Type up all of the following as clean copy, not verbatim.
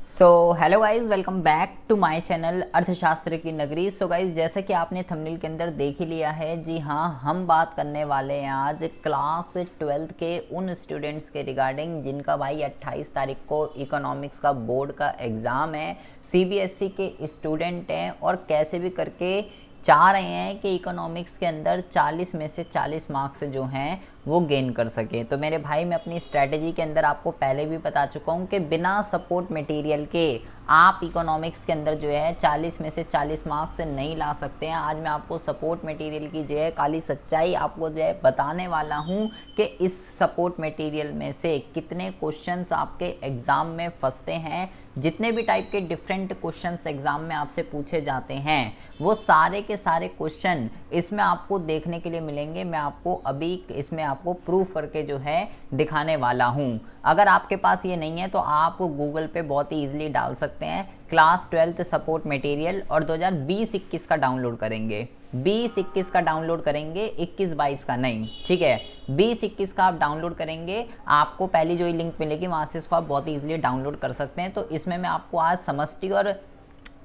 So hello guys, welcome back to my channel अर्थशास्त्र की नगरी। सो गाइज, जैसा कि आपने थंबनेल के अंदर देख ही लिया है, जी हाँ, हम बात करने वाले हैं आज क्लास 12th के उन स्टूडेंट्स के रिगार्डिंग जिनका भाई 28 तारीख को इकोनॉमिक्स का बोर्ड का एग्ज़ाम है। सीबीएसई के स्टूडेंट हैं और कैसे भी करके चाह रहे हैं कि इकोनॉमिक्स के अंदर 40 में से 40 मार्क्स जो हैं वो गेन कर सके। तो मेरे भाई, मैं अपनी स्ट्रैटेजी के अंदर आपको पहले भी बता चुका हूँ कि बिना सपोर्ट मटेरियल के आप इकोनॉमिक्स के अंदर जो है 40 में से 40 मार्क्स नहीं ला सकते हैं। आज मैं आपको सपोर्ट मटेरियल की जो है काली सच्चाई आपको जो है बताने वाला हूँ कि इस सपोर्ट मटेरियल में से कितने क्वेश्चंस आपके एग्ज़ाम में फंसते हैं। जितने भी टाइप के डिफरेंट क्वेश्चंस एग्ज़ाम में आपसे पूछे जाते हैं वो सारे के सारे क्वेश्चन इसमें आपको देखने के लिए मिलेंगे। मैं आपको अभी इसमें आपको प्रूफ करके जो है दिखाने वाला हूँ। अगर आपके पास ये नहीं है तो आप गूगल पे बहुत ही ईजिली डाल सकते हैं क्लास 12th सपोर्ट मटेरियल और 2020-21 का डाउनलोड करेंगे। 20-21 का डाउनलोड करेंगे, 21-22 का नहीं, ठीक है। 20-21 का आप डाउनलोड करेंगे, आपको पहली जो लिंक मिलेगी वहाँ से इसको आप बहुत ईजिली डाउनलोड कर सकते हैं। तो इसमें मैं आपको आज समष्टि और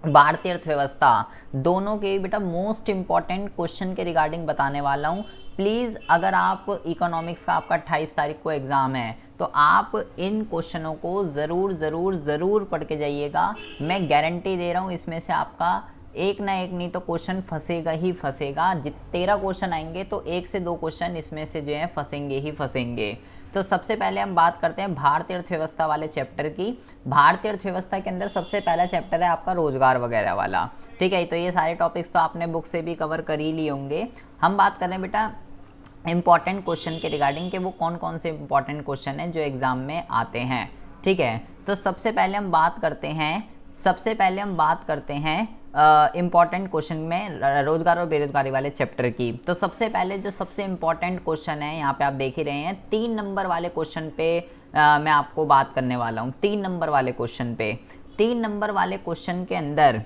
भारतीय अर्थव्यवस्था दोनों के बेटा मोस्ट इंपॉर्टेंट क्वेश्चन के रिगार्डिंग बताने वाला हूँ। प्लीज़, अगर आप इकोनॉमिक्स का आपका 28 तारीख को एग्ज़ाम है तो आप इन क्वेश्चनों को ज़रूर ज़रूर ज़रूर पढ़ के जाइएगा। मैं गारंटी दे रहा हूँ इसमें से आपका एक ना एक नहीं तो क्वेश्चन फंसेगा ही फंसेगा। 13 क्वेश्चन आएंगे तो 1 से 2 क्वेश्चन इसमें से जो है फंसेंगे ही फंसेंगे। तो सबसे पहले हम बात करते हैं भारतीय अर्थव्यवस्था वाले चैप्टर की। भारतीय अर्थव्यवस्था के अंदर सबसे पहला चैप्टर है आपका रोजगार वगैरह वाला, ठीक है। तो ये सारे टॉपिक्स तो आपने बुक से भी कवर कर ही लिए होंगे। हम बात करें बेटा इंपॉर्टेंट क्वेश्चन के रिगार्डिंग कि वो कौन कौन से इंपॉर्टेंट क्वेश्चन हैं जो एग्ज़ाम में आते हैं, ठीक है। तो सबसे पहले हम बात करते हैं इम्पॉर्टेंट क्वेश्चन में रोजगार और बेरोजगारी वाले चैप्टर की। तो सबसे पहले जो सबसे इम्पॉर्टेंट क्वेश्चन है, यहाँ पे आप देख ही रहे हैं, 3 नंबर वाले क्वेश्चन पे मैं आपको बात करने वाला हूँ। 3 नंबर वाले क्वेश्चन पे, 3 नंबर वाले क्वेश्चन के अंदर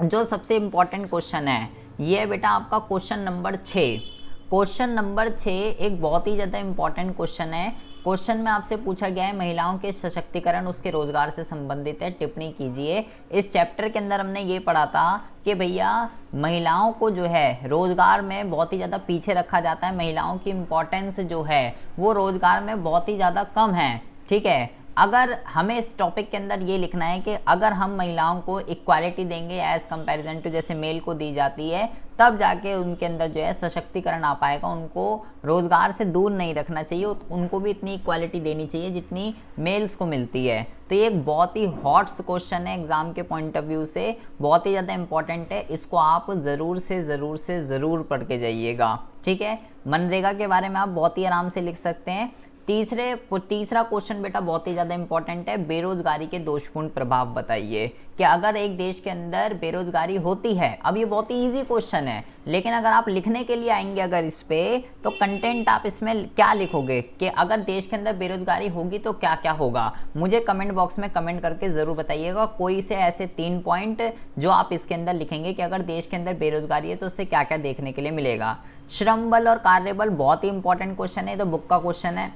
जो सबसे इम्पॉर्टेंट क्वेश्चन है ये बेटा आपका क्वेश्चन नंबर 6। क्वेश्चन नंबर 6 एक बहुत ही ज़्यादा इम्पॉर्टेंट क्वेश्चन है। क्वेश्चन में आपसे पूछा गया है महिलाओं के सशक्तिकरण उसके रोजगार से संबंधित है, टिप्पणी कीजिए। इस चैप्टर के अंदर हमने ये पढ़ा था कि भैया महिलाओं को जो है रोजगार में बहुत ही ज़्यादा पीछे रखा जाता है। महिलाओं की इम्पोर्टेंस जो है वो रोजगार में बहुत ही ज़्यादा कम है, ठीक है। अगर हमें इस टॉपिक के अंदर ये लिखना है कि अगर हम महिलाओं को इक्वालिटी देंगे एज कंपैरिजन टू जैसे मेल को दी जाती है, तब जाके उनके अंदर जो है सशक्तिकरण आ पाएगा। उनको रोजगार से दूर नहीं रखना चाहिए, उनको भी इतनी इक्वालिटी देनी चाहिए जितनी मेल्स को मिलती है। तो ये एक बहुत ही हॉट क्वेश्चन है एग्जाम के पॉइंट ऑफ व्यू से, बहुत ही ज़्यादा इंपॉर्टेंट है। इसको आप ज़रूर पढ़ के जाइएगा, ठीक है। मनरेगा के बारे में आप बहुत ही आराम से लिख सकते हैं। तीसरा क्वेश्चन बेटा बहुत ही ज़्यादा इंपॉर्टेंट है, बेरोजगारी के दोषपूर्ण प्रभाव बताइए कि अगर एक देश के अंदर बेरोजगारी होती है। अब ये बहुत ही इजी क्वेश्चन है, लेकिन अगर आप लिखने के लिए आएंगे अगर इस पे, तो कंटेंट आप इसमें क्या लिखोगे कि अगर देश के अंदर बेरोजगारी होगी तो क्या क्या होगा। मुझे कमेंट बॉक्स में कमेंट करके ज़रूर बताइएगा कोई से ऐसे 3 पॉइंट जो आप इसके अंदर लिखेंगे कि अगर देश के अंदर बेरोजगारी है तो उससे क्या क्या देखने के लिए मिलेगा। श्रम बल और कार्यबल बहुत ही इंपॉर्टेंट क्वेश्चन है, तो बुक का क्वेश्चन है,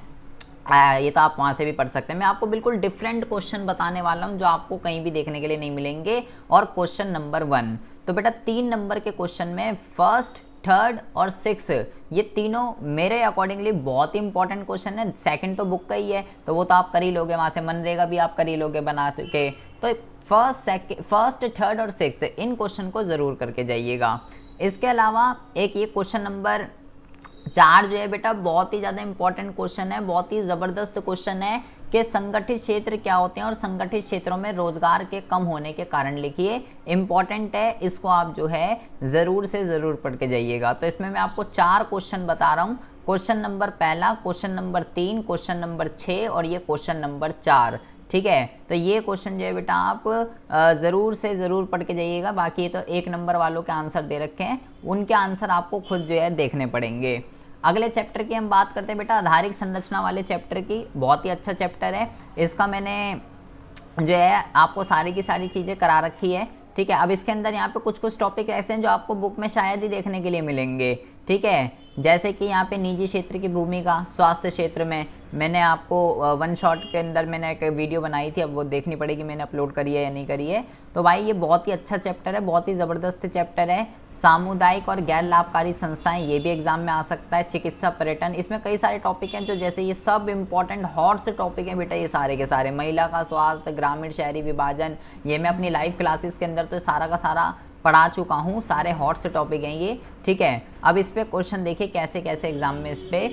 ये तो आप वहाँ से भी पढ़ सकते हैं। मैं आपको बिल्कुल डिफरेंट क्वेश्चन बताने वाला हूँ जो आपको कहीं भी देखने के लिए नहीं मिलेंगे। और क्वेश्चन नंबर 1, तो बेटा 3 नंबर के क्वेश्चन में फर्स्ट, थर्ड और 6 ये तीनों मेरे अकॉर्डिंगली बहुत ही इंपॉर्टेंट क्वेश्चन है। सेकंड तो बुक का ही है तो वो तो आप कर ही लोगे, वहाँ से मनरेगा भी आप कर ही लोगे बना के। तो फर्स्ट, थर्ड और 6 इन क्वेश्चन को ज़रूर करके जाइएगा। इसके अलावा एक ये क्वेश्चन नंबर 4 जो है बेटा बहुत ही ज़्यादा इंपॉर्टेंट क्वेश्चन है, बहुत ही ज़बरदस्त क्वेश्चन है कि संगठित क्षेत्र क्या होते हैं और संगठित क्षेत्रों में रोजगार के कम होने के कारण लिखिए। इंपॉर्टेंट है, इसको आप जो है ज़रूर से ज़रूर पढ़ के जाइएगा। तो इसमें मैं आपको 4 क्वेश्चन बता रहा हूँ। क्वेश्चन नंबर पहला, क्वेश्चन नंबर 3, क्वेश्चन नंबर 6 और ये क्वेश्चन नंबर 4, ठीक है। तो ये क्वेश्चन जो है बेटा आप ज़रूर से ज़रूर पढ़ के जाइएगा। बाकी ये तो 1 नंबर वालों के आंसर दे रखे हैं, उनके आंसर आपको खुद जो है देखने पड़ेंगे। अगले चैप्टर की हम बात करते हैं बेटा आधारिक संरचना वाले चैप्टर की। बहुत ही अच्छा चैप्टर है, इसका मैंने जो है आपको सारी की सारी चीज़ें करा रखी है, ठीक है। अब इसके अंदर यहाँ पे कुछ कुछ टॉपिक ऐसे हैं जो आपको बुक में शायद ही देखने के लिए मिलेंगे, ठीक है। जैसे कि यहाँ पे निजी क्षेत्र की भूमिका स्वास्थ्य क्षेत्र में, मैंने आपको वन शॉट के अंदर मैंने एक वीडियो बनाई थी, अब वो देखनी पड़ेगी मैंने अपलोड करी है या नहीं करी है। तो भाई ये बहुत ही अच्छा चैप्टर है, बहुत ही ज़बरदस्त चैप्टर है। सामुदायिक और गैर लाभकारी संस्थाएं, ये भी एग्जाम में आ सकता है। चिकित्सा, पर्यटन, इसमें कई सारे टॉपिक हैं जो जैसे ये सब इंपॉर्टेंट हॉट से टॉपिक हैं बेटा, ये सारे के सारे। महिला का स्वास्थ्य, ग्रामीण शहरी विभाजन, ये मैं अपनी लाइव क्लासेस के अंदर तो सारा का सारा पढ़ा चुका हूँ, सारे हॉट से टॉपिक हैं ये, ठीक है। अब इस पे क्वेश्चन देखिए कैसे कैसे एग्जाम में इस पे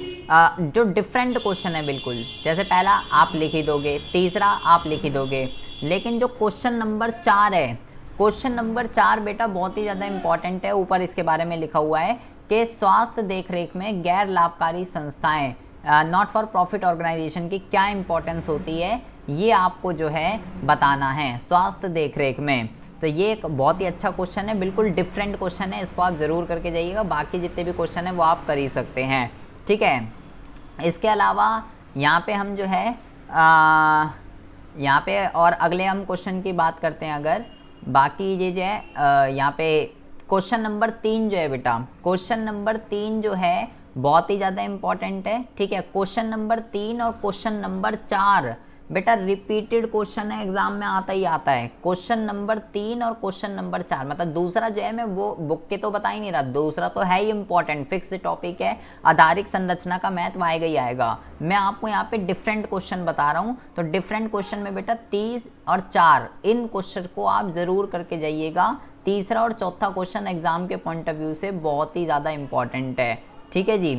जो डिफरेंट क्वेश्चन है बिल्कुल, जैसे पहला आप लिख ही दोगे, तीसरा आप लिख ही दोगे, लेकिन जो क्वेश्चन नंबर 4 है, क्वेश्चन नंबर 4 बेटा बहुत ही ज़्यादा इंपॉर्टेंट है। ऊपर इसके बारे में लिखा हुआ है कि स्वास्थ्य देखरेख में गैर लाभकारी संस्थाएं, नॉट फॉर प्रॉफिट ऑर्गेनाइजेशन की क्या इंपॉर्टेंस होती है, ये आपको जो है बताना है स्वास्थ्य देखरेख में। तो ये एक बहुत ही अच्छा क्वेश्चन है, बिल्कुल डिफरेंट क्वेश्चन है, इसको आप ज़रूर करके जाइएगा। बाकी जितने भी क्वेश्चन हैं वो आप कर ही सकते हैं, ठीक है। इसके अलावा यहाँ पे हम जो है यहाँ पे और अगले हम क्वेश्चन की बात करते हैं। अगर बाकी ये जो है यहाँ पे क्वेश्चन नंबर 3 जो है बेटा, क्वेश्चन नंबर 3 जो है बहुत ही ज़्यादा इंपॉर्टेंट है, ठीक है। क्वेश्चन नंबर 3 और क्वेश्चन नंबर 4 बेटा रिपीटेड क्वेश्चन है, एग्जाम में आता ही आता है। क्वेश्चन नंबर 3 और क्वेश्चन नंबर 4, मतलब दूसरा जो है मैं वो बुक के तो बता ही नहीं रहा, दूसरा तो है ही इंपॉर्टेंट, फिक्स टॉपिक है, आधारिक संरचना का महत्व आएगा ही आएगा। मैं आपको यहाँ पे डिफरेंट क्वेश्चन बता रहा हूँ, तो डिफरेंट क्वेश्चन में बेटा 30 और 4 इन क्वेश्चन को आप जरूर करके जाइएगा। तीसरा और चौथा क्वेश्चन एग्जाम के पॉइंट ऑफ व्यू से बहुत ही ज़्यादा इंपॉर्टेंट है, ठीक है जी।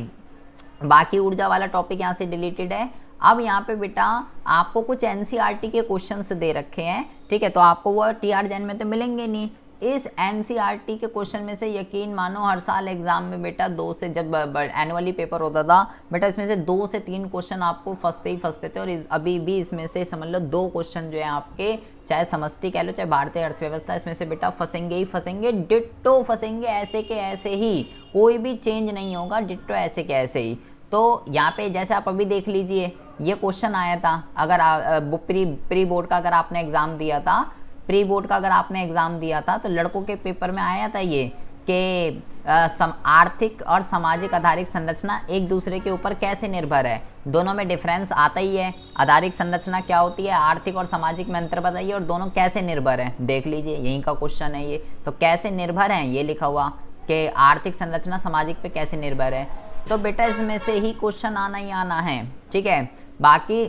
बाकी ऊर्जा वाला टॉपिक यहाँ से डिलीटेड है। अब यहाँ पे बेटा आपको कुछ एनसीईआरटी के क्वेश्चंस दे रखे हैं, ठीक है, तो आपको वो टीआर जैन में तो मिलेंगे नहीं। इस एनसीईआरटी के क्वेश्चन में से यकीन मानो हर साल एग्जाम में बेटा 2 से, जब एनुअली पेपर होता था बेटा, इसमें से 2 से 3 क्वेश्चन आपको फंसते ही फंसते थे। और अभी भी इसमें से समझ लो 2 क्वेश्चन जो है आपके, चाहे समष्टि कह लो चाहे भारतीय अर्थव्यवस्था, इसमें से बेटा फंसेंगे ही फंसेंगे, डिट्टो फंसेंगे, ऐसे के ऐसे ही, कोई भी चेंज नहीं होगा, डिट्टो ऐसे के ऐसे ही। तो यहाँ पे जैसे आप अभी देख लीजिए, ये क्वेश्चन आया था, अगर प्री बोर्ड का अगर आपने एग्ज़ाम दिया था, प्री बोर्ड का अगर आपने एग्ज़ाम दिया था तो लड़कों के पेपर में आया था ये कि आर्थिक और सामाजिक आधारिक संरचना एक दूसरे के ऊपर कैसे निर्भर है। दोनों में डिफरेंस आता ही है, आधारिक संरचना क्या होती है, आर्थिक और सामाजिक में अंतर बताइए, और दोनों कैसे निर्भर हैं, देख लीजिए, यहीं का क्वेश्चन है ये। तो कैसे निर्भर हैं ये लिखा हुआ कि आर्थिक संरचना सामाजिक पे कैसे निर्भर है, तो बेटा इसमें से ही क्वेश्चन आना ही आना है, ठीक है। बाकी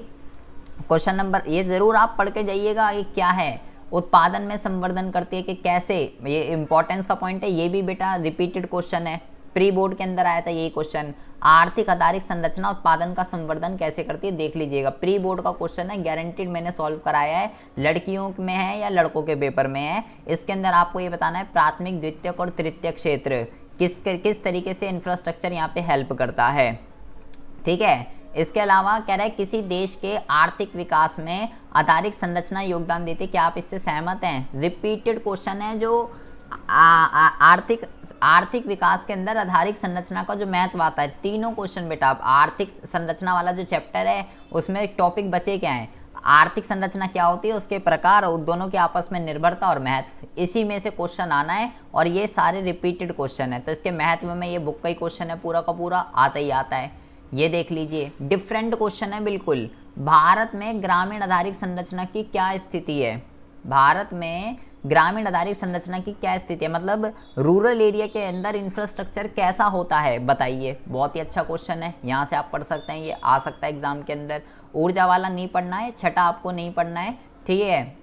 क्वेश्चन नंबर ये ज़रूर आप पढ़ के जाइएगा, ये क्या है, उत्पादन में संवर्धन करती है कि कैसे, ये इंपॉर्टेंस का पॉइंट है, ये भी बेटा रिपीटेड क्वेश्चन है, प्री बोर्ड के अंदर आया था यही क्वेश्चन। आर्थिक आधारिक संरचना उत्पादन का संवर्धन कैसे करती है, देख लीजिएगा, प्री बोर्ड का क्वेश्चन है, गारंटीड मैंने सॉल्व कराया है, लड़कियों में है या लड़कों के पेपर में है। इसके अंदर आपको ये बताना है प्राथमिक, द्वितीयक और तृतीयक क्षेत्र किस तरीके से इंफ्रास्ट्रक्चर यहाँ पे हेल्प करता है, ठीक है। इसके अलावा कह रहा है किसी देश के आर्थिक विकास में आधारिक संरचना योगदान देती है, क्या आप इससे सहमत हैं। रिपीटेड क्वेश्चन है जो आर्थिक विकास के अंदर आधारिक संरचना का जो महत्व आता है। तीनों क्वेश्चन बेटा, आर्थिक संरचना वाला जो चैप्टर है उसमें टॉपिक बचे क्या हैं, आर्थिक संरचना क्या होती है, उसके प्रकार और दोनों के आपस में निर्भरता और महत्व, इसी में से क्वेश्चन आना है। और ये सारे रिपीटेड क्वेश्चन है, तो इसके महत्व में ये बुक का ही क्वेश्चन है, पूरा का पूरा आता ही आता है। ये देख लीजिए, डिफरेंट क्वेश्चन है बिल्कुल। भारत में ग्रामीण आधारिक संरचना की क्या स्थिति है, भारत में ग्रामीण आधारिक संरचना की क्या स्थिति है, मतलब रूरल एरिया के अंदर इंफ्रास्ट्रक्चर कैसा होता है बताइए। बहुत ही अच्छा क्वेश्चन है, यहाँ से आप पढ़ सकते हैं, ये आ सकता है एग्जाम के अंदर। ऊर्जा वाला नहीं पढ़ना है, छठा आपको नहीं पढ़ना है, ठीक है।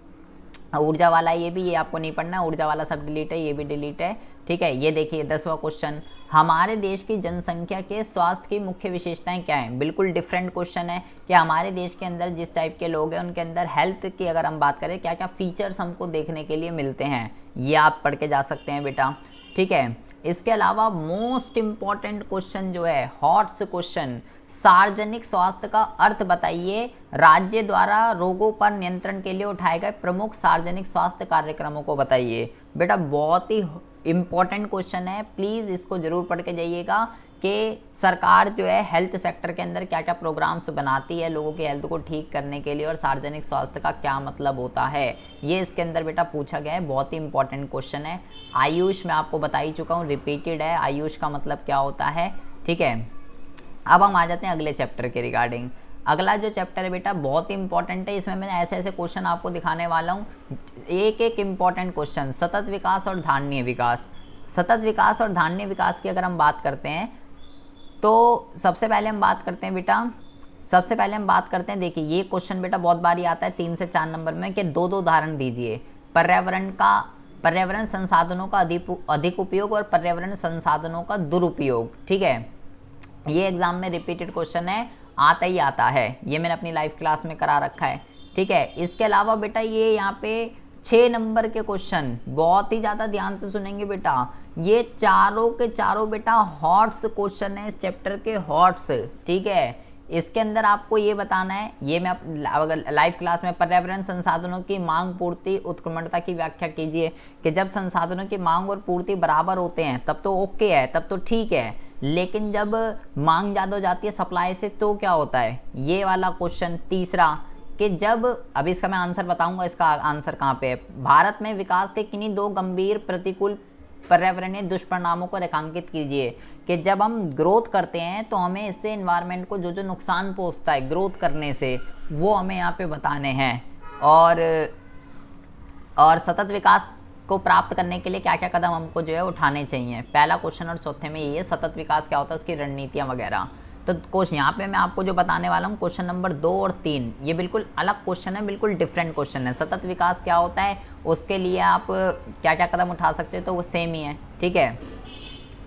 ऊर्जा वाला ये आपको नहीं पढ़ना है, ऊर्जा वाला सब डिलीट है, ये भी डिलीट है, ठीक है। ये देखिए 10वां क्वेश्चन, हमारे देश की जनसंख्या के स्वास्थ्य की मुख्य विशेषताएं क्या हैं। बिल्कुल डिफरेंट क्वेश्चन है कि हमारे देश के अंदर जिस टाइप के लोग हैं उनके अंदर हेल्थ की अगर हम बात करें क्या क्या फीचर्स हमको देखने के लिए मिलते हैं, ये आप पढ़ के जा सकते हैं बेटा, ठीक है। इसके अलावा मोस्ट इम्पॉर्टेंट क्वेश्चन जो है, हॉट्स क्वेश्चन, सार्वजनिक स्वास्थ्य का अर्थ बताइए, राज्य द्वारा रोगों पर नियंत्रण के लिए उठाए गए प्रमुख सार्वजनिक स्वास्थ्य कार्यक्रमों को बताइए। बेटा बहुत ही इम्पॉर्टेंट क्वेश्चन है, प्लीज़ इसको जरूर पढ़ के जाइएगा कि सरकार जो है हेल्थ सेक्टर के अंदर क्या क्या प्रोग्राम्स बनाती है लोगों की हेल्थ को ठीक करने के लिए, और सार्वजनिक स्वास्थ्य का क्या मतलब होता है, ये इसके अंदर बेटा पूछा गया है। बहुत ही इंपॉर्टेंट क्वेश्चन है। आयुष मैं आपको बता ही चुका हूँ, रिपीटेड है, आयुष का मतलब क्या होता है, ठीक है। अब हम आ जाते हैं अगले चैप्टर के रिगार्डिंग। अगला जो चैप्टर है बेटा बहुत ही इंपॉर्टेंट है, इसमें मैं ऐसे ऐसे क्वेश्चन आपको दिखाने वाला हूँ, एक एक इम्पॉर्टेंट क्वेश्चन। सतत विकास और धारणीय विकास। सतत विकास और धारणीय विकास की अगर हम बात करते हैं तो सबसे पहले हम बात करते हैं बेटा, सबसे पहले हम बात करते हैं, देखिए ये क्वेश्चन बेटा बहुत बारी आता है 3 से 4 नंबर में कि दो उदाहरण दीजिए, पर्यावरण संसाधनों का अधिक उपयोग और पर्यावरण संसाधनों का दुरुपयोग। ठीक है, ये एग्जाम में रिपीटेड क्वेश्चन है, आता ही आता है, ये मैंने अपनी लाइव क्लास में करा रखा है। ठीक है, इसके अलावा बेटा ये यहाँ पे 6 नंबर के क्वेश्चन बहुत ही ज़्यादा ध्यान से सुनेंगे बेटा, ये चारों के चारों बेटा हॉट्स क्वेश्चन है इस चैप्टर के, हॉट्स। ठीक है, इसके अंदर आपको ये बताना है, ये मैं अगर लाइव क्लास में पर्यावरण संसाधनों की मांग पूर्ति उत्क्रमणता की व्याख्या कीजिए कि जब संसाधनों की मांग और पूर्ति बराबर होते हैं तब तो ओके है, तब तो ठीक है, लेकिन जब मांग ज़्यादा हो जाती है सप्लाई से तो क्या होता है, ये वाला क्वेश्चन। तीसरा कि जब, अभी इसका मैं आंसर बताऊंगा, इसका आंसर कहाँ पे है, भारत में विकास के किन्हीं 2 गंभीर प्रतिकूल पर्यावरणीय दुष्परिणामों को रेखांकित कीजिए कि जब हम ग्रोथ करते हैं तो हमें इससे एनवायरनमेंट को जो जो नुकसान पहुंचता है ग्रोथ करने से, वो हमें यहाँ पे बताने हैं। और सतत विकास को प्राप्त करने के लिए क्या क्या कदम हमको जो है उठाने चाहिए। पहला क्वेश्चन और चौथे में ये है सतत विकास क्या होता है, उसकी रणनीतियाँ वगैरह। तो क्वेश्चन यहाँ पे मैं आपको जो बताने वाला हूँ क्वेश्चन नंबर 2 और 3, ये बिल्कुल अलग क्वेश्चन है, बिल्कुल डिफरेंट क्वेश्चन है। सतत विकास क्या होता है, उसके लिए आप क्या क्या कदम उठा सकते हो, तो वो सेम ही है। ठीक है,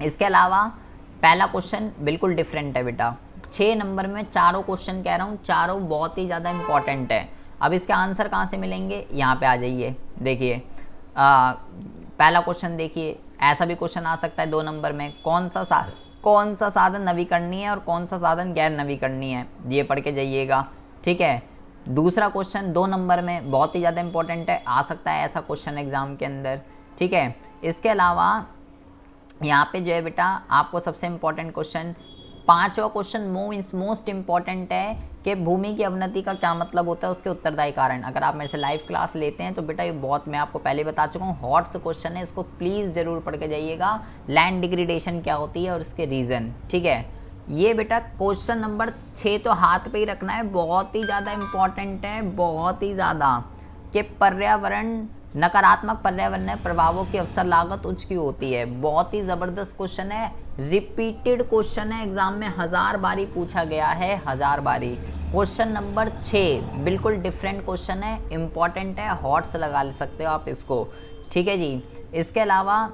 इसके अलावा पहला क्वेश्चन बिल्कुल डिफरेंट है बेटा, 6 नंबर में चारों क्वेश्चन कह रहा हूँ, चारों बहुत ही ज़्यादा इंपॉर्टेंट है। अब इसके आंसर कहाँ से मिलेंगे, यहाँ पे आ जाइए, देखिए पहला क्वेश्चन देखिए, ऐसा भी क्वेश्चन आ सकता है 2 नंबर में, कौन सा साधन नवीकरणीय है और कौन सा साधन गैर नवीकरणीय है, ये पढ़ के जाइएगा। ठीक है, दूसरा क्वेश्चन 2 नंबर में बहुत ही ज़्यादा इंपॉर्टेंट है, आ सकता है ऐसा क्वेश्चन एग्जाम के अंदर। ठीक है, इसके अलावा यहाँ पे जो है बेटा आपको सबसे इम्पोर्टेंट क्वेश्चन, 5वां क्वेश्चन मोस्ट इम्पॉर्टेंट है कि भूमि की अवनति का क्या मतलब होता है, उसके उत्तरदायी कारण। अगर आप मेरे से लाइव क्लास लेते हैं तो बेटा ये बहुत, मैं आपको पहले बता चुका हूँ, हॉट्स क्वेश्चन है, इसको प्लीज़ ज़रूर पढ़ के जाइएगा। लैंड डिग्रेडेशन क्या होती है और उसके रीज़न। ठीक है, ये बेटा क्वेश्चन नंबर 6 तो हाथ पे ही रखना है, बहुत ही ज़्यादा इम्पॉर्टेंट है, बहुत ही ज़्यादा, कि नकारात्मक पर्यावरणीय प्रभावों की अवसर लागत उच्च क्यों होती है। बहुत ही ज़बरदस्त क्वेश्चन है, रिपीटेड क्वेश्चन है, एग्जाम में 1000 बारी पूछा गया है, 1000 बारी। क्वेश्चन नंबर 6 बिल्कुल डिफरेंट क्वेश्चन है, इंपॉर्टेंट है, हॉट्स लगा सकते हो आप इसको। ठीक है जी, इसके अलावा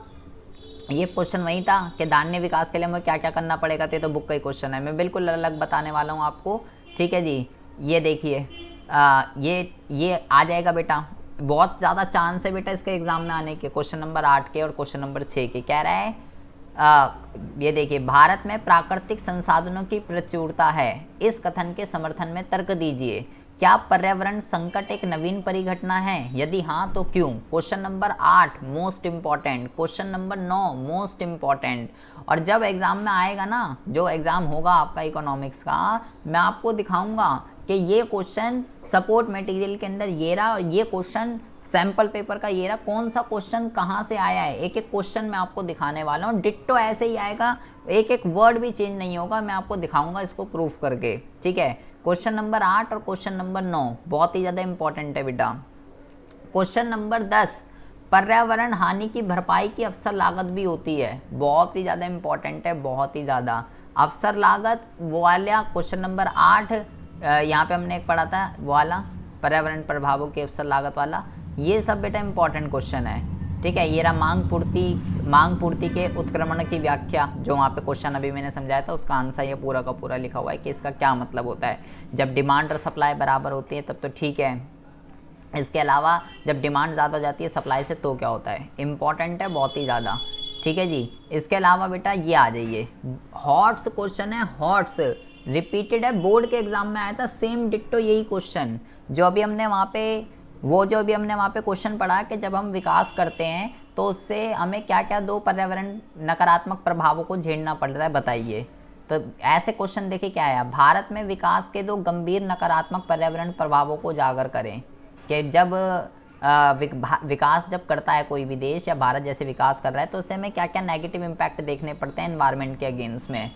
ये क्वेश्चन वही था कि धारणीय विकास के लिए हमें क्या क्या करना पड़ेगा, तो बुक का ही क्वेश्चन है, मैं बिल्कुल अलग बताने वाला हूँ आपको। ठीक है जी, ये देखिए ये आ जाएगा बेटा, बहुत ज़्यादा चांस है बेटा इसके एग्जाम में आने के, क्वेश्चन नंबर 8 के और क्वेश्चन नंबर 6 के। कह रहा है ये देखिए, भारत में प्राकृतिक संसाधनों की प्रचुरता है, इस कथन के समर्थन में तर्क दीजिए, क्या पर्यावरण संकट एक नवीन परिघटना है, यदि हाँ तो क्यों। Question number 8 most important, question number 9 most important. और जब एग्जाम में आएगा ना, जो एग्जाम होगा आपका इकोनॉमिक्स का, मैं आपको दिखाऊंगा कि ये क्वेश्चन सपोर्ट मटेरियल के अंदर ये रहा, और ये क्वेश्चन सैम्पल पेपर का ये रहा, कौन सा क्वेश्चन कहाँ से आया है, एक एक क्वेश्चन मैं आपको दिखाने वाला हूँ। डिट्टो ऐसे ही आएगा, एक एक वर्ड भी चेंज नहीं होगा, मैं आपको दिखाऊंगा इसको प्रूफ करके। ठीक है, क्वेश्चन नंबर 8 और क्वेश्चन नंबर 9 बहुत ही ज़्यादा इंपॉर्टेंट है बेटा। क्वेश्चन नंबर 10, पर्यावरण हानि की भरपाई की अवसर लागत भी होती है, बहुत ही ज़्यादा इंपॉर्टेंट है, बहुत ही ज़्यादा। अवसर लागत वो वाला क्वेश्चन नंबर 8, यहाँ पे हमने एक पढ़ा था वो वाला, पर्यावरण प्रभावों की अवसर लागत वाला, ये सब बेटा इंपॉर्टेंट क्वेश्चन है। ठीक है, ये रहा मांग पूर्ति के उत्क्रमण की व्याख्या, जो वहाँ पे क्वेश्चन अभी मैंने समझाया था, उसका आंसर ये पूरा का पूरा लिखा हुआ है कि इसका क्या मतलब होता है। जब डिमांड और सप्लाई बराबर होती है तब तो ठीक है, इसके अलावा जब डिमांड ज़्यादा हो जाती है सप्लाई से तो क्या होता है, इंपॉर्टेंट है बहुत ही ज़्यादा। ठीक है जी, इसके अलावा बेटा ये आ जाइए, हॉट्स क्वेश्चन है, हॉट्स रिपीटेड है, बोर्ड के एग्जाम में आया था सेम डिट्टो यही क्वेश्चन, जो अभी हमने वहाँ पे क्वेश्चन पढ़ा कि जब हम विकास करते हैं तो उससे हमें क्या क्या 2 पर्यावरण नकारात्मक प्रभावों को झेलना पड़ रहा है, बताइए। तो ऐसे क्वेश्चन देखिए क्या आया, भारत में विकास के 2 गंभीर नकारात्मक पर्यावरण प्रभावों को उजागर करें, कि जब विकास जब करता है कोई भी देश या भारत जैसे विकास कर रहा है तो उससे हमें क्या क्या नेगेटिव इम्पैक्ट देखने पड़ते हैं एनवायरनमेंट के अगेंस्ट में।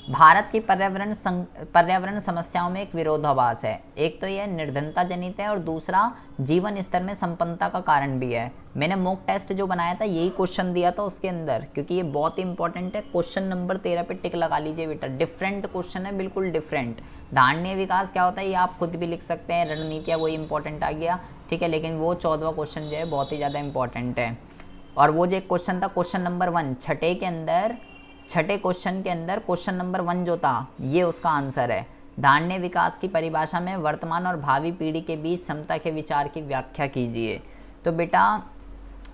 भारत की पर्यावरण समस्याओं में एक विरोधाभास है। एक तो यह निर्धनता जनित है और दूसरा जीवन स्तर में संपन्नता का कारण भी है। मैंने मॉक टेस्ट जो बनाया था यही क्वेश्चन दिया था उसके अंदर, क्योंकि ये बहुत ही इंपॉर्टेंट है। क्वेश्चन नंबर 13 पे टिक लगा लीजिए बेटा, डिफरेंट क्वेश्चन है, बिल्कुल डिफरेंट। धारणीय विकास क्या होता है ये आप खुद भी लिख सकते हैं, रणनीतियाँ वही इंपॉर्टेंट आ गया, ठीक है। लेकिन वो 14वां क्वेश्चन जो है बहुत ही ज़्यादा इंपॉर्टेंट है। और वो जो एक क्वेश्चन था क्वेश्चन नंबर 1 छठे क्वेश्चन के अंदर क्वेश्चन नंबर 1 जो था ये उसका आंसर है। धारणीय विकास की परिभाषा में वर्तमान और भावी पीढ़ी के बीच समता के विचार की व्याख्या कीजिए। तो बेटा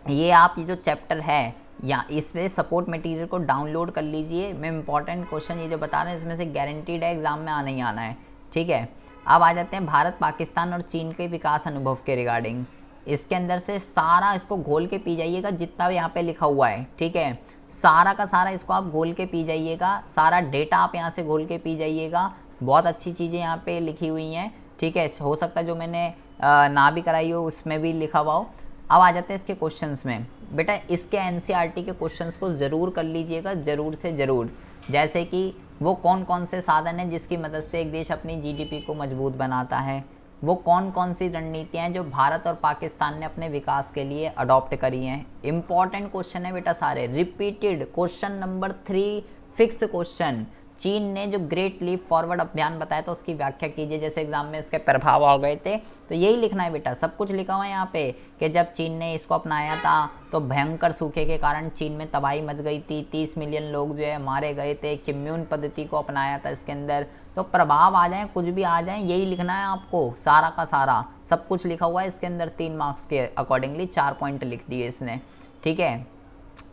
ये आप ये जो चैप्टर है या इसमें सपोर्ट मटेरियल को डाउनलोड कर लीजिए। मैं इंपॉर्टेंट क्वेश्चन ये जो बता रहे हैं इसमें से गारंटीड है एग्जाम में आना ही आना है, ठीक है। अब आ जाते हैं भारत पाकिस्तान और चीन के विकास अनुभव के रिगार्डिंग। इसके अंदर से सारा इसको घोल के पी जाइएगा जितना भी यहाँ पे लिखा हुआ है, ठीक है। सारा का सारा इसको आप घोल के पी जाइएगा, सारा डेटा आप यहाँ से घोल के पी जाइएगा। बहुत अच्छी चीज़ें यहाँ पे लिखी हुई हैं, ठीक है। हो सकता है जो मैंने ना भी कराई हो उसमें भी लिखा हुआ हो। अब आ जाते हैं इसके क्वेश्चंस में। बेटा इसके एनसीईआरटी के क्वेश्चंस को ज़रूर कर लीजिएगा, ज़रूर से ज़रूर। जैसे कि वो कौन कौन से साधन हैं जिसकी मदद से एक देश अपनी जीडीपी को मजबूत बनाता है, वो कौन कौन सी रणनीतियाँ हैं जो भारत और पाकिस्तान ने अपने विकास के लिए अडॉप्ट करी हैं। इंपॉर्टेंट क्वेश्चन है बेटा सारे, repeated. Question number 3 fix question, चीन ने जो ग्रेट लीप फॉरवर्ड अभियान बताया था उसकी व्याख्या कीजिए। जैसे एग्जाम में इसके प्रभाव आ गए थे तो यही लिखना है बेटा, सब कुछ लिखा हुआ है यहाँ पे कि जब चीन ने इसको अपनाया था तो भयंकर सूखे के कारण चीन में तबाही मच गई थी, 30 मिलियन लोग जो है मारे गए थे। किम्यून पद्धति को अपनाया था इसके अंदर, तो प्रभाव आ जाए कुछ भी आ जाए यही लिखना है आपको, सारा का सारा सब कुछ लिखा हुआ है इसके अंदर। 3 मार्क्स के अकॉर्डिंगली 4 पॉइंट लिख दिए इसने, ठीक है।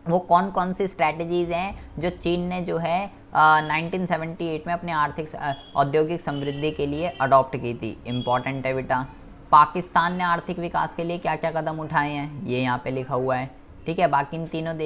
वो कौन कौन सी स्ट्रैटेजीज हैं जो चीन ने जो है 1978 में अपने आर्थिक औद्योगिक समृद्धि के लिए अडॉप्ट की थी। इम्पॉर्टेंट है बेटा। पाकिस्तान ने आर्थिक विकास के लिए क्या क्या कदम उठाए हैं ये यहाँ पे लिखा हुआ है, ठीक है। बाकी इन तीनों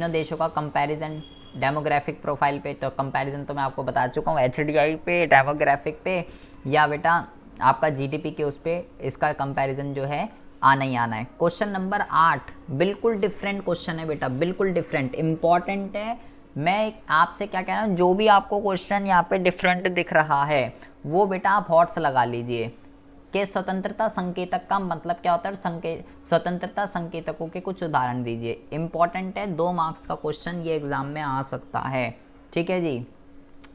देशों का कंपैरिजन डेमोग्राफिक प्रोफाइल पे, तो कंपैरिजन तो मैं आपको बता चुका हूँ, HDI पे, डेमोग्राफिक पे या बेटा आपका GDP के उस पर इसका कंपैरिजन जो है आना ही आना है। क्वेश्चन नंबर 8 बिल्कुल डिफरेंट क्वेश्चन है बेटा, बिल्कुल डिफरेंट, इंपॉर्टेंट है। मैं आपसे क्या कह रहा हूँ, जो भी आपको क्वेश्चन यहाँ पे डिफरेंट दिख रहा है वो बेटा आप हॉट्स लगा लीजिए कि स्वतंत्रता संकेतक का मतलब क्या होता है, स्वतंत्रता संकेतकों के कुछ उदाहरण दीजिए। इंपॉर्टेंट है, 2 मार्क्स का क्वेश्चन ये एग्जाम में आ सकता है, ठीक है जी।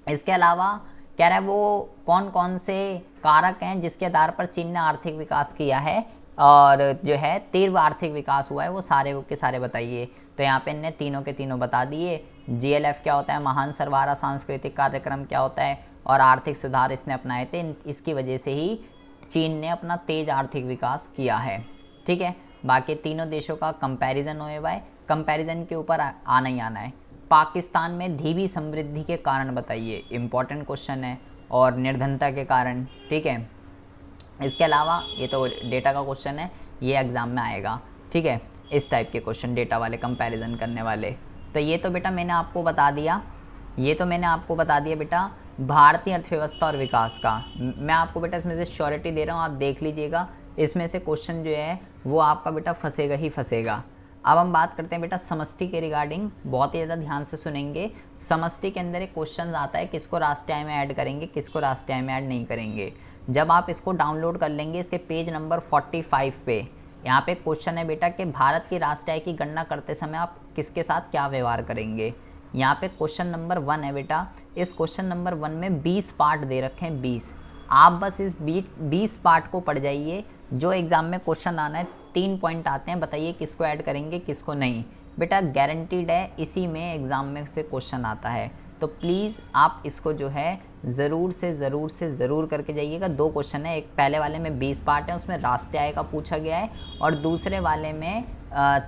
इसके अलावा कह रहा है वो कौन कौन से कारक हैं जिसके आधार पर चीन ने आर्थिक विकास किया है और जो है तीव्र आर्थिक विकास हुआ है, वो सारे के सारे बताइए। तो यहाँ पे इनने तीनों के तीनों बता दिए। GLF क्या होता है, महान सरवारा सांस्कृतिक कार्यक्रम क्या होता है, और आर्थिक सुधार इसने अपनाए थे, इसकी वजह से ही चीन ने अपना तेज आर्थिक विकास किया है, ठीक है। बाकी तीनों देशों का कंपैरिजन होए हुआ है, कंपैरिजन के ऊपर आना ही आना है। पाकिस्तान में धीमी समृद्धि के कारण बताइए, इंपॉर्टेंट क्वेश्चन है, और निर्धनता के कारण, ठीक है। इसके अलावा ये तो डेटा का क्वेश्चन है, ये एग्ज़ाम में आएगा, ठीक है। इस टाइप के क्वेश्चन डेटा वाले, कंपैरिजन करने वाले। तो ये तो बेटा मैंने आपको बता दिया, बेटा भारतीय अर्थव्यवस्था और विकास का। मैं आपको बेटा इसमें से श्योरिटी दे रहा हूँ, आप देख लीजिएगा, इसमें से क्वेश्चन जो है वो आपका बेटा फंसेगा ही फंसेगा। अब हम बात करते हैं बेटा समष्टि के रिगार्डिंग, बहुत ही ज़्यादा ध्यान से सुनेंगे। समष्टि के अंदर एक क्वेश्चन आता है किसको राष्ट्रीय आय में ऐड करेंगे, किसको राष्ट्रीय आय में ऐड नहीं करेंगे। जब आप इसको डाउनलोड कर लेंगे, इसके पेज नंबर 45 पे यहाँ पे क्वेश्चन है बेटा कि भारत की राष्ट्रीय आय की गणना करते समय आप किसके साथ क्या व्यवहार करेंगे। यहाँ पे क्वेश्चन नंबर 1 है बेटा, इस क्वेश्चन नंबर 1 में 20 पार्ट दे रखे हैं, 20। आप बस इस 20 पार्ट को पढ़ जाइए, जो एग्ज़ाम में क्वेश्चन आना है 3 पॉइंट आते हैं, बताइए किसको ऐड करेंगे किसको नहीं। बेटा गारंटीड है इसी में एग्ज़ाम में से क्वेश्चन आता है, तो प्लीज़ आप इसको जो है ज़रूर से ज़रूर करके जाइएगा। 2 क्वेश्चन है, एक पहले वाले में 20 पार्ट है, उसमें राष्ट्रीय आय का पूछा गया है, और दूसरे वाले में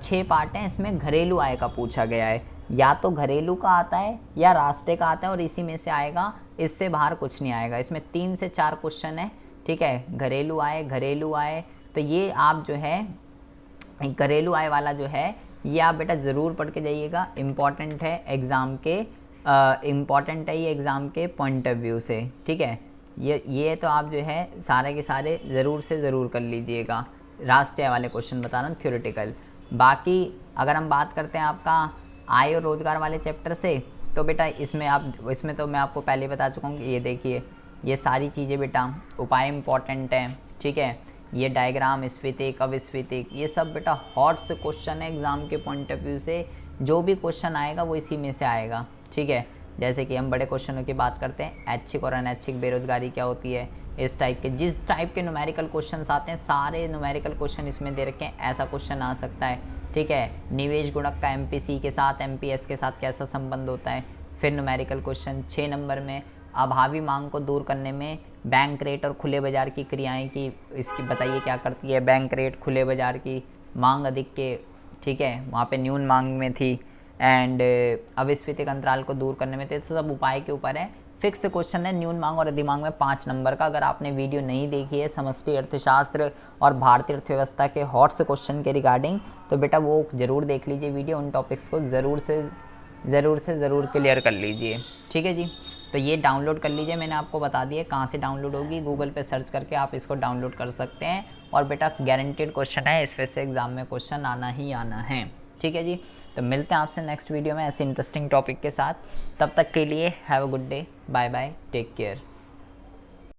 6 पार्ट हैं, इसमें घरेलू आय का पूछा गया है। या तो घरेलू का आता है या राष्ट्रीय का आता है, और इसी में से आएगा, इससे बाहर कुछ नहीं आएगा। इसमें 3 से 4 क्वेश्चन है, ठीक है। घरेलू आय, तो ये आप जो है घरेलू आय वाला जो है ये आप बेटा ज़रूर पढ़ के जाइएगा, इम्पॉर्टेंट है एग्ज़ाम के, ये एग्ज़ाम के पॉइंट ऑफ व्यू से, ठीक है। ये तो आप जो है सारे के सारे ज़रूर से ज़रूर कर लीजिएगा। राष्ट्रीय वाले क्वेश्चन बता रहा हूँ थ्योरेटिकल। बाकी अगर हम बात करते हैं आपका आय और रोज़गार वाले चैप्टर से, तो बेटा इसमें तो मैं आपको पहले बता चुका हूँ कि ये देखिए ये सारी चीज़ें बेटा उपाय इंपॉर्टेंट हैं, ठीक है। ये डायग्राम, स्फीतिक, अविस्फीतिक, ये सब बेटा हॉट से क्वेश्चन है एग्ज़ाम के पॉइंट ऑफ व्यू से। जो भी क्वेश्चन आएगा वो इसी में से आएगा, ठीक है। जैसे कि हम बड़े क्वेश्चनों की बात करते हैं, ऐच्छिक और अनैच्छिक बेरोजगारी क्या होती है, इस टाइप के जिस टाइप के न्यूमेरिकल क्वेश्चंस आते हैं सारे न्यूमेरिकल क्वेश्चन इसमें दे रखे हैं, ऐसा क्वेश्चन आ सकता है, ठीक है। निवेश गुणक का एमपीसी के साथ, एमपीएस के साथ कैसा संबंध होता है। फिर न्यूमेरिकल क्वेश्चन 6 नंबर में, अभावी मांग को दूर करने में बैंक रेट और खुले बाजार की क्रियाएं की इसकी बताइए क्या करती है। बैंक रेट, खुले बाजार की मांग अधिक के, ठीक है, वहाँ पे न्यून मांग में थी। एंड अविस्फीतिक अंतराल को दूर करने में, तो सब उपाय के ऊपर है। फिक्स क्वेश्चन है न्यून मांग और अधिमांग में 5 नंबर का। अगर आपने वीडियो नहीं देखी है समष्टि अर्थशास्त्र और भारतीय अर्थव्यवस्था के हॉट से क्वेश्चन के रिगार्डिंग, तो बेटा वो ज़रूर देख लीजिए वीडियो, उन टॉपिक्स को ज़रूर क्लियर कर लीजिए, ठीक है जी। तो ये डाउनलोड कर लीजिए, मैंने आपको बता दिया कहाँ से डाउनलोड होगी, गूगल पे सर्च करके आप इसको डाउनलोड कर सकते हैं। और बेटा गारंटेड क्वेश्चन है, इस पे से एग्ज़ाम में क्वेश्चन आना ही आना है, ठीक है जी। तो मिलते हैं आपसे नेक्स्ट वीडियो में ऐसे इंटरेस्टिंग टॉपिक के साथ। तब तक के लिए have a good day, bye bye, take care.